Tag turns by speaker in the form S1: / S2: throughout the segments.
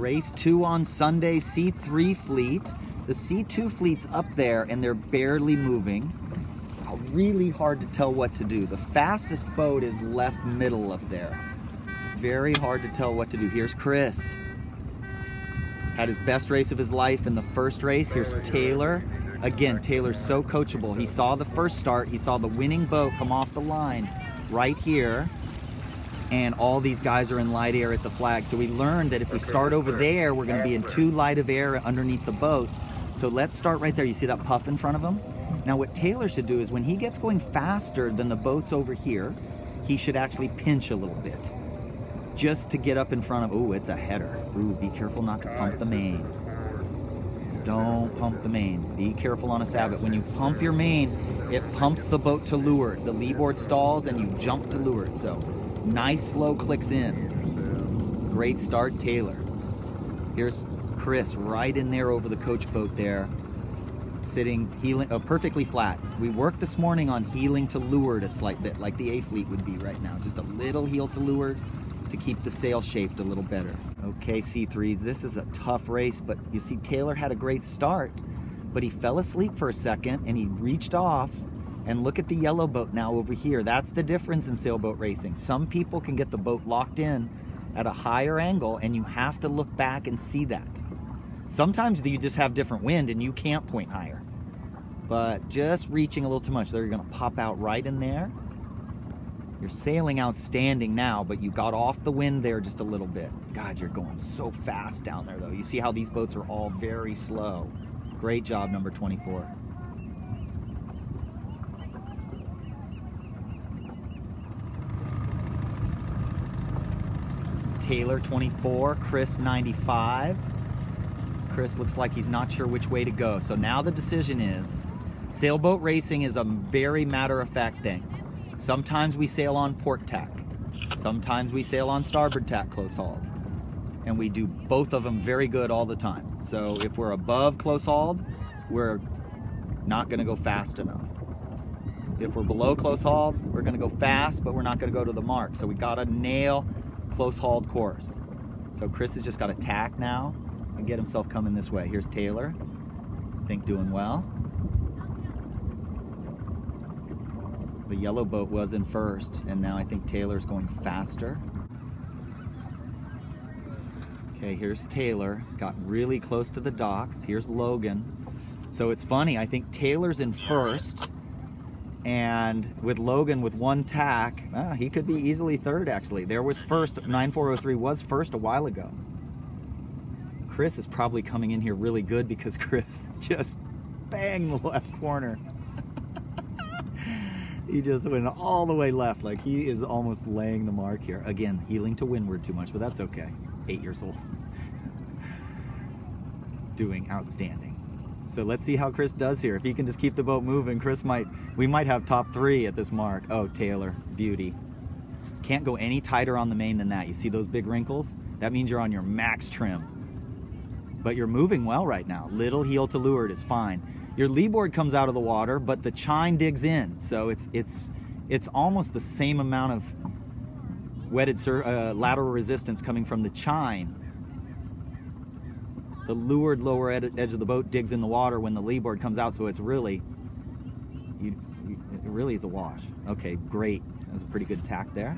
S1: Race 2 on Sunday, C3 fleet. The C2 fleet's up there and they're barely moving. Really hard to tell what to do. The fastest boat is left middle up there. Very hard to tell what to do. Here's Chris. Had his best race of his life in the first race. Here's Taylor. Again, Taylor's so coachable. He saw the first start. He saw the winning boat come off the line right here. And all these guys are in light air at the flag. So we learned that if we start over there, we're going to be in too light of air underneath the boats. So let's start right there. You see that puff in front of him? Now what Taylor should do is when he gets going faster than the boats over here, he should actually pinch a little bit. Just to get up in front of, ooh, it's a header. Ooh, be careful not to pump the main. Don't pump the main. Be careful on a Sabot. When you pump your main, it pumps the boat to leeward. The leeboard stalls and you jump to leeward. So nice slow clicks in. Great start, Taylor. Here's Chris right in there over the coach boat there. Sitting, heeling, perfectly flat. We worked this morning on heeling to leeward a slight bit, like the A fleet would be right now. Just a little heel to leeward to keep the sail shaped a little better. Okay, C3s, this is a tough race, but you see Taylor had a great start, but he fell asleep for a second and he reached off, and look at the yellow boat now over here. That's the difference in sailboat racing. Some people can get the boat locked in at a higher angle and you have to look back and see that. Sometimes you just have different wind and you can't point higher. But just reaching a little too much. There, you're going to pop out right in there. You're sailing outstanding now, but you got off the wind there just a little bit. God, you're going so fast down there, though. You see how these boats are all very slow. Great job, number 24. Taylor, 24. Chris, 95. Chris looks like he's not sure which way to go. So now the decision is, sailboat racing is a very matter-of-fact thing. Sometimes we sail on port tack. Sometimes we sail on starboard tack close hauled. And we do both of them very good all the time. So if we're above close hauled, we're not going to go fast enough. If we're below close hauled, we're going to go fast, but we're not going to go to the mark. So we got to nail close hauled course. So Chris has just got to tack now and get himself coming this way. Here's Taylor. I think doing well. The yellow boat was in first, and now I think Taylor's going faster. Okay, here's Taylor. Got really close to the docks. Here's Logan. So it's funny, I think Taylor's in first, and with Logan with one tack, he could be easily third actually. There was first, 9403 was first a while ago. Chris is probably coming in here really good because Chris just banged the left corner. He just went all the way left, like he is almost laying the mark here. Again, heeling to windward too much, but that's okay. 8 years old. Doing outstanding. So let's see how Chris does here. If he can just keep the boat moving, we might have top 3 at this mark. Oh, Taylor, beauty. Can't go any tighter on the main than that. You see those big wrinkles? That means you're on your max trim. But you're moving well right now. Little heel to leeward is fine. Your leeboard comes out of the water, but the chine digs in. So it's almost the same amount of wetted lateral resistance coming from the chine. The leeward lower edge of the boat digs in the water when the leeboard comes out, so it's really, it really is a wash. Okay, great. That was a pretty good tack there.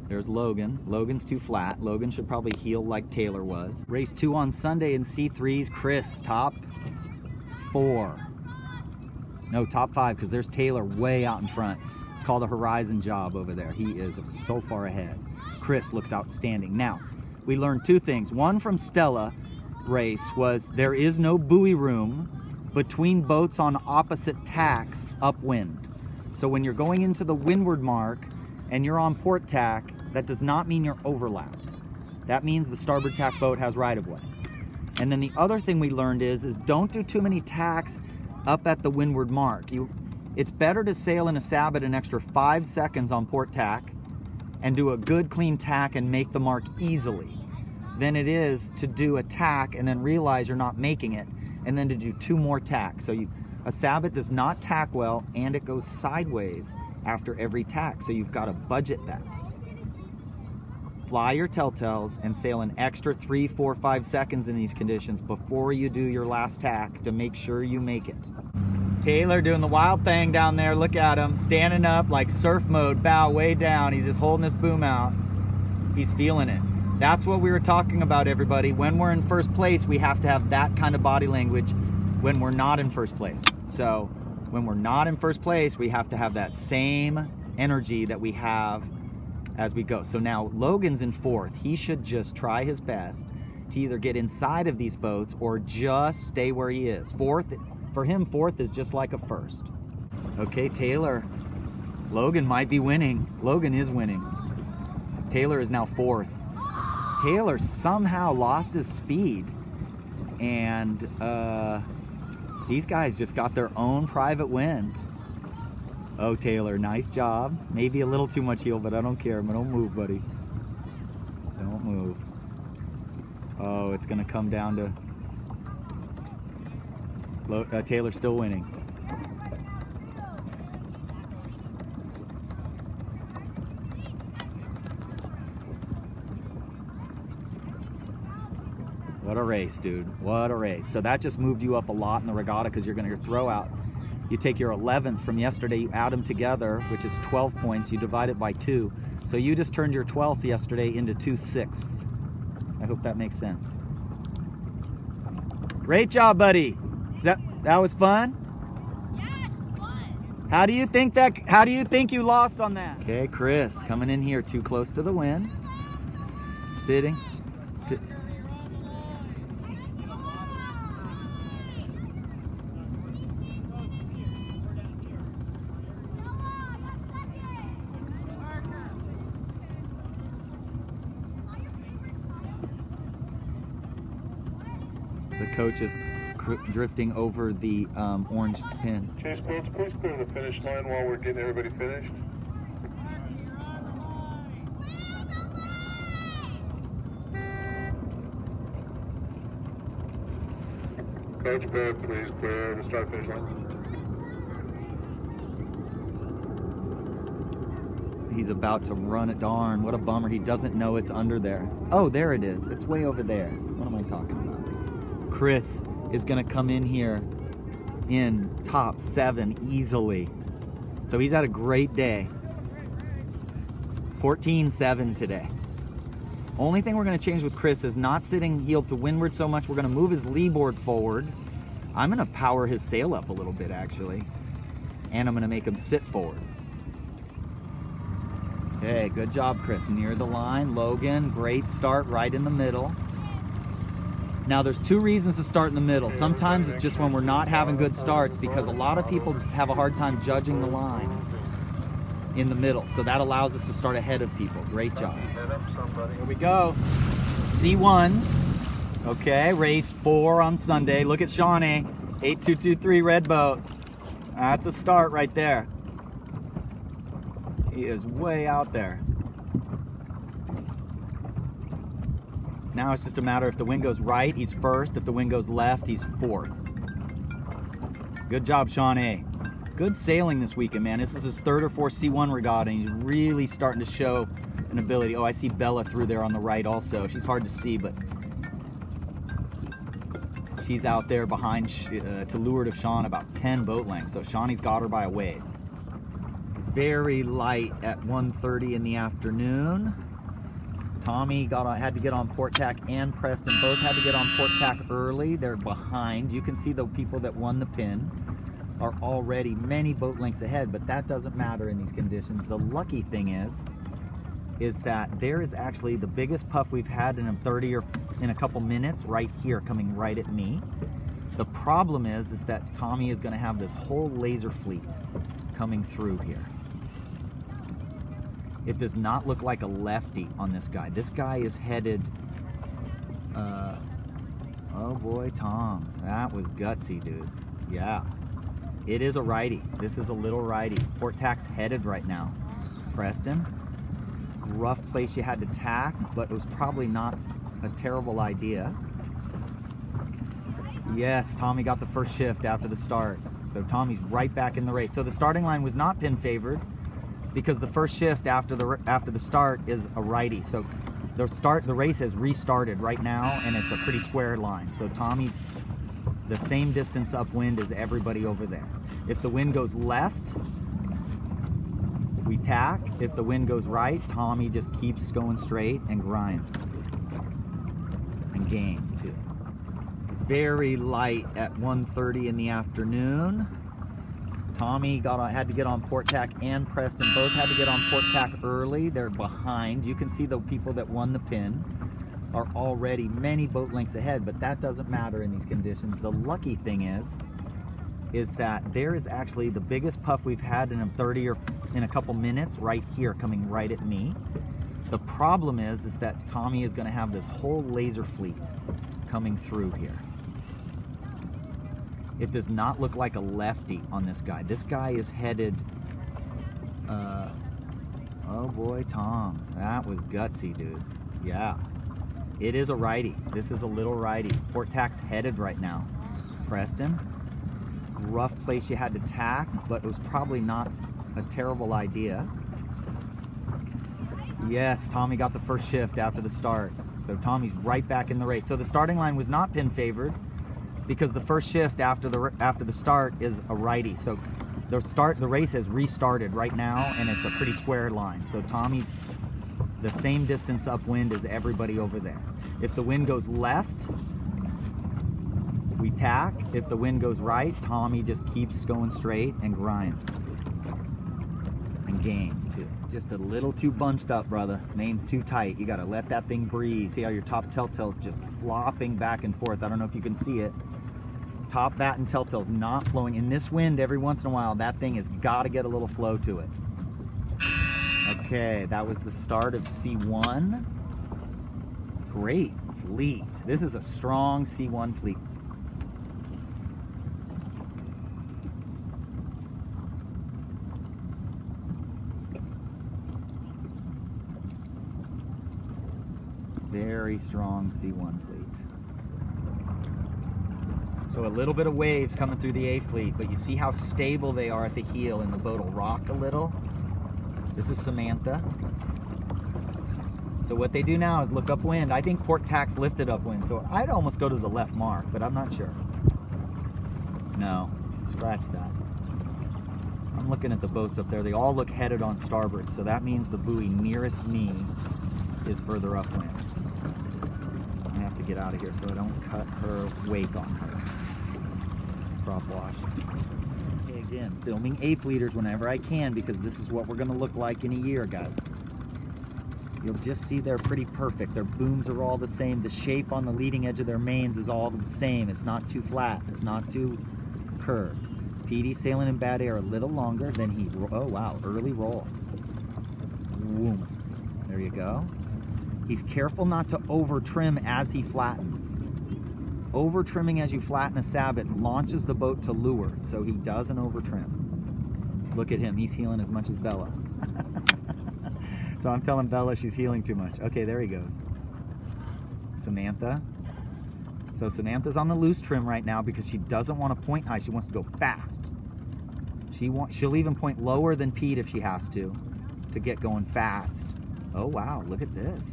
S1: There's Logan. Logan's too flat. Logan should probably heel like Taylor was. Race 2 on Sunday in C3s. Chris, top 4. No, top 5, because there's Taylor way out in front. It's called a horizon job over there. He is so far ahead. Chris looks outstanding. Now, we learned 2 things. One from Stella race was there is no buoy room between boats on opposite tacks upwind. So when you're going into the windward mark and you're on port tack, that does not mean you're overlapped. That means the starboard tack boat has right of way. And then the other thing we learned is don't do too many tacks up at the windward mark. It's better to sail in a Sabot an extra 5 seconds on port tack and do a good clean tack and make the mark easily than it is to do a tack and then realize you're not making it and then to do 2 more tacks. So A Sabot does not tack well, and it goes sideways after every tack, so you've got to budget that. Fly your telltales and sail an extra 3, 4, 5 seconds in these conditions before you do your last tack to make sure you make it. Taylor doing the wild thing down there. Look at him, standing up like surf mode, bow way down. He's just holding this boom out. He's feeling it. That's what we were talking about, everybody. When we're in first place, we have to have that kind of body language when we're not in first place. So when we're not in first place, we have to have that same energy that we have as we go. So now Logan's in fourth. He should just try his best to either get inside of these boats or just stay where he is. Fourth, for him, fourth is just like a first. Okay, Taylor. Logan might be winning. Logan is winning. Taylor is now fourth. Taylor somehow lost his speed, and these guys just got their own private win. Oh, Taylor, nice job. Maybe a little too much heel, but I don't care. Don't move, buddy. Don't move. Oh, it's gonna come down to Taylor still winning. What a race, dude. What a race. So that just moved you up a lot in the regatta because you're going to throw out. You take your 11th from yesterday, you add them together, which is 12 points. You divide it by 2. So you just turned your 12th yesterday into 2 6ths. I hope that makes sense. Great job, buddy. That was fun?
S2: Yeah, it's fun.
S1: How do you think you lost on that? Okay, Chris coming in here too close to the wind. Sitting. The coach is drifting over the orange pin.
S3: Chase boats, please clear the finish line while we're getting everybody finished. Coach boat, please clear the start finish line.
S1: He's about to run it. Darn, what a bummer. He doesn't know it's under there. Oh, there it is. It's way over there. What am I talking about? Chris is going to come in here in top 7 easily. So he's had a great day. 14-7 today. Only thing we're going to change with Chris is not sitting heel to windward so much. We're going to move his lee board forward. I'm going to power his sail up a little bit, actually. And I'm going to make him sit forward. Okay, good job, Chris. Near the line. Logan, great start right in the middle. Now, there's 2 reasons to start in the middle. Sometimes it's just when we're not having good starts because a lot of people have a hard time judging the line in the middle. So that allows us to start ahead of people. Great job. Here we go. C1s. Okay, race 4 on Sunday. Look at Shawnee. 8223 red boat. That's a start right there. He is way out there. Now it's just a matter if the wind goes right, he's first. If the wind goes left, he's fourth. Good job, Shawnee. Good sailing this weekend, man. This is his 3rd or 4th C1 regatta, and he's really starting to show an ability. Oh, I see Bella through there on the right also. She's hard to see, but she's out there behind, to leeward of Sean, about 10 boat lengths. So Shawnee's got her by a ways. Very light at 1:30 in the afternoon. Tommy had to get on port tack, and Preston both had to get on port tack early. They're behind. You can see the people that won the pin are already many boat lengths ahead, but that doesn't matter in these conditions. The lucky thing is that there is actually the biggest puff we've had in a couple minutes right here, coming right at me. The problem is that Tommy is going to have this whole laser fleet coming through here. It does not look like a lefty on this guy. This guy is headed, oh boy, Tom, that was gutsy, dude. Yeah, it is a righty. This is a little righty. Port tack's headed right now. Preston, rough place you had to tack, but it was probably not a terrible idea. Yes, Tommy got the first shift after the start. So Tommy's right back in the race. So the starting line was not pin favored because the first shift after the start is a righty. So the race has restarted right now, and it's a pretty square line. So Tommy's the same distance upwind as everybody over there. If the wind goes left, we tack. If the wind goes right, Tommy just keeps going straight and grinds. And gains too. Very light at 1:30 in the afternoon. Tommy had to get on port tack, and Preston both had to get on port tack early. They're behind. You can see the people that won the pin are already many boat lengths ahead, but that doesn't matter in these conditions. The lucky thing is that there is actually the biggest puff we've had in a 30 or in a couple minutes right here, coming right at me. The problem is that Tommy is going to have this whole laser fleet coming through here. It does not look like a lefty on this guy. This guy is headed, oh boy, Tom, that was gutsy, dude. Yeah, it is a righty. This is a little righty. Port tack's headed right now. Preston, rough place you had to tack, but it was probably not a terrible idea. Yes, Tommy got the first shift after the start. So Tommy's right back in the race. So the starting line was not pin favored because the first shift after the start is a righty. So the race has restarted right now, and it's a pretty square line. So Tommy's the same distance upwind as everybody over there. If the wind goes left, we tack. If the wind goes right, Tommy just keeps going straight and grinds. And gains too. Just a little too bunched up, brother. Main's too tight. You gotta let that thing breathe. See how your top telltale's just flopping back and forth. I don't know if you can see it. Top bat and telltale's not flowing. In this wind, every once in a while, that thing has gotta get a little flow to it. Okay, that was the start of C1. Great fleet. This is a strong C1 fleet. Very strong C1 fleet. So a little bit of waves coming through the A fleet, but you see how stable they are at the heel, and the boat will rock a little. This is Samantha. So what they do now is look upwind. I think port tack's lifted upwind, so I'd almost go to the left mark, but I'm not sure. No, scratch that. I'm looking at the boats up there. They all look headed on starboard, so that means the buoy nearest me is further upwind. I have to get out of here so I don't cut her wake on her. Prop wash. Okay, again, filming A-fleeters whenever I can, because this is what we're going to look like in a year, guys. You'll just see they're pretty perfect. Their booms are all the same. The shape on the leading edge of their mains is all the same. It's not too flat. It's not too curved. PD's sailing in bad air a little longer than he... Oh, wow. Early roll. Boom. There you go. He's careful not to over trim as he flattens. Over trimming as you flatten a sabot launches the boat to leeward, so he doesn't over trim. Look at him, he's heeling as much as Bella. So I'm telling Bella she's heeling too much. Okay, there he goes. Samantha. So Samantha's on the loose trim right now because she doesn't want to point high, she wants to go fast. She'll even point lower than Pete if she has to get going fast. Oh wow, look at this.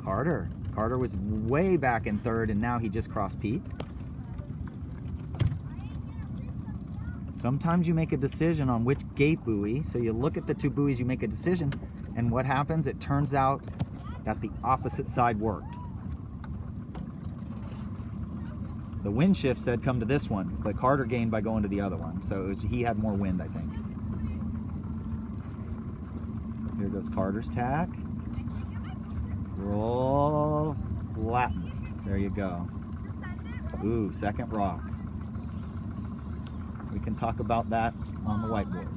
S1: Carter. Carter was way back in third, and now he just crossed Pete. Sometimes you make a decision on which gate buoy, so you look at the two buoys, you make a decision, and what happens? It turns out that the opposite side worked. The wind shift said come to this one, but Carter gained by going to the other one, so he had more wind, I think. Here goes Carter's tack. Roll, flatten. There you go. Ooh, second rock. We can talk about that on the whiteboard.